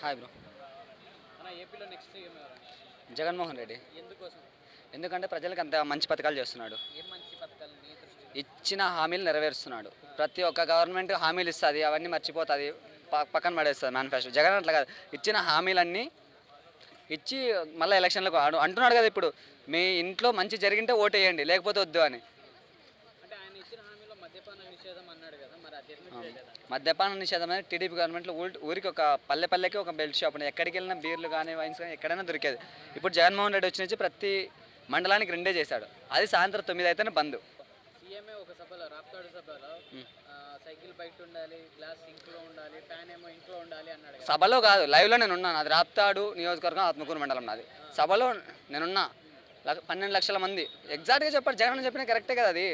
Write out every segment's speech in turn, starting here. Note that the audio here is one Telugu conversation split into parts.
Hi bro. ఏపీలో నెక్స్ట్ సీఎం ఎవరు? జగన్మోహన్ రెడ్డి. ఎందుకోసం? ఎందుకంటే ప్రజలకు అంత మంచి పథకాలు చేస్తున్నాడు. ఏం మంచి పథకాలు నీ దృష్టిలో? ఇచ్చిన హామీలు నెరవేరుస్తున్నాడు. ప్రతి ఒక్క గవర్నమెంట్ హామీలు ఇస్తుంది, అవన్నీ మర్చిపోతుంది, పక్కన పడేస్తుంది మేనిఫెస్టో. జగన్ అట్లా కాదు, ఇచ్చిన హామీలన్నీ ఇచ్చి మళ్ళీ ఎలక్షన్లకు అంటున్నాడు కదా. ఇప్పుడు మీ ఇంట్లో మంచి జరిగింటే ఓటు వేయండి, లేకపోతే వద్దు అని. అంటే ఆయన ఇచ్చిన హామీలో మద్యపాన నిషేధం అన్నాడు కదా, మరి అది ఎందుకు చేయలేదు? మద్యపాన నిషేధం అనేది టీడీపీ గవర్నమెంట్లో ఊరికి ఒక పల్లెకి ఒక బెల్ట్ షాప్ ఉంది. ఎక్కడికి వెళ్ళినా బీర్లు కానీ వైన్స్ కానీ ఎక్కడైనా దొరికేది. ఇప్పుడు జగన్మోహన్ రెడ్డి వచ్చి నుంచి ప్రతి మండలానికి 2 చేశాడు. అది సాయంత్రం 9 అయితేనే బంద్. సీఎంఏ ఒక సభలో రాప్తాడు సభలో సైకిల్ బయట ఉండాలి, గ్లాస్ ఇంట్లో ఉండాలి, ఫ్యాన్ ఏమో ఇంట్లో ఉండాలి అన్నాడు కదా. సభలో కాదు, లైవ్లో నేను ఉన్నాను. అది రాప్తాడు నియోజకవర్గం, ఆత్మకూరు మండలం నాది. సభలో నేనున్నా. 12 లక్షల మంది ఎగ్జాక్ట్గా చెప్పాడు. జగన్ చెప్పిన కరెక్టే కదా అది.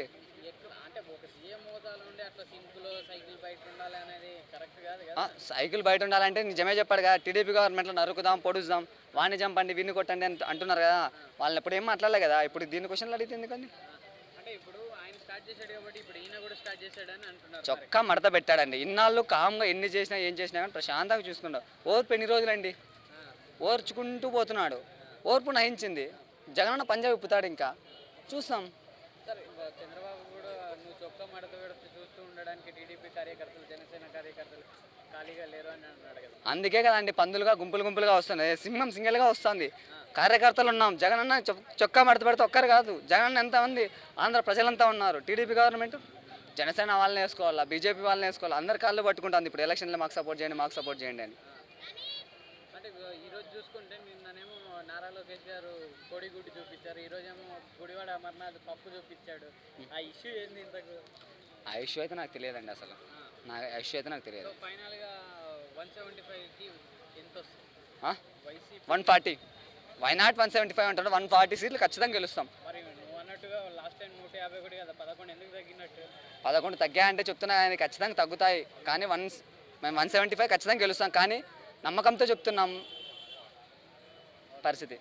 అంటే ఒక సీఎం హోదాలో ఉండి అట్లా సింపుల్ సైకిల్ బయట ఉండాలి అనేది కరెక్ట్ కాదు కదా. సైకిల్ బయట ఉండాలంటే నిజమే చెప్పాడు కదా. టీడీపీ గవర్నమెంట్లో నరుకుదాం, పొడుద్దాం, వాణ్ణి చంపండి, వీడిని కొట్టండి అని అంటున్నారు కదా. వాళ్ళని ఎప్పుడు ఏం మాట్లాడలే కదా. ఇప్పుడు దీని క్వశ్చన్లు అడిగితే ఎందుకండి? అంటే ఇప్పుడు ఆయన స్టార్ట్ చేశాడు కాబట్టి ఇప్పుడు ఈయన కూడా స్టార్ట్ చేశాడని అంటున్నారు. చొక్కా మడత పెట్టాడండి. ఇన్నాళ్ళు కామ్గా ఎన్ని చేసినా ఏం చేసినా కానీ ప్రశాంతంగా చూసుకుంటాడు. ఓర్పు ఎన్ని రోజులండి, ఓర్చుకుంటూ పోతున్నాడు. ఓర్పు నహించింది. జగనన్న పంజాబ్ విప్పుతాడు. ఇంకా చూస్తాం. సార్ చంద్రబాబు కూడా నువ్వు చొక్కా మడత పెడితే చూస్తూ ఉండడానికి టీడీపీ కార్యకర్తలు, జనసేన కార్యకర్తలు ఖాళీగా లేరు అని అన్నాడు కదా. అందుకే కదండి పందులుగా గుంపులుగా వస్తుంది. సింహం సింగిల్గా వస్తుంది. కార్యకర్తలు ఉన్నాం. జగనన్న చొక్కా మడత పెడితే ఒక్కరు కాదు, జగనన్న ఎంతమంది ఆంధ్ర ప్రజలంతా ఉన్నారు. టీడీపీ గవర్నమెంట్ జనసేన వాళ్ళని వేసుకోవాలా, బీజేపీ వాళ్ళని వేసుకోవాలి. అందరి కాళ్ళు పట్టుకుంటుంది ఇప్పుడు ఎలక్షన్లో. మాకు సపోర్ట్ చేయండి అని. అంటే ఈరోజు చూసుకుంటే నిన్ననేమో నారా లోకేష్ గారు కోడిగుడ్డు చూపించారు, ఈరోజేమో గుడివాడ అమర్నాథ్ పప్పు చూపించాడు. ఆ ఇష్యూ ఏంది ఇంతకు? ఆ ఇష్యూ అయితే నాకు తెలియదండి. అసలు ఆ ఇష్యూ అయితే నాకు తెలియదు. ఫైనల్గా 175కి ఎంత వస్తుంది? 140. వైనాట్ 175 అంటాడు. 140 సీట్లు ఖచ్చితంగా గెలుస్తాం. మరి నువ్వు అన్నట్టుగా లాస్ట్ టైం 151 కదా, 11 ఎందుకు తగ్గినట్టు? 11 తగ్గాయంటే చెప్తున్నా ఆయన ఖచ్చితంగా తగ్గుతాయి. కానీ మేము 175 ఖచ్చితంగా గెలుస్తాం. కానీ నమ్మకంతో చెప్తున్నాం పరిస్థితి.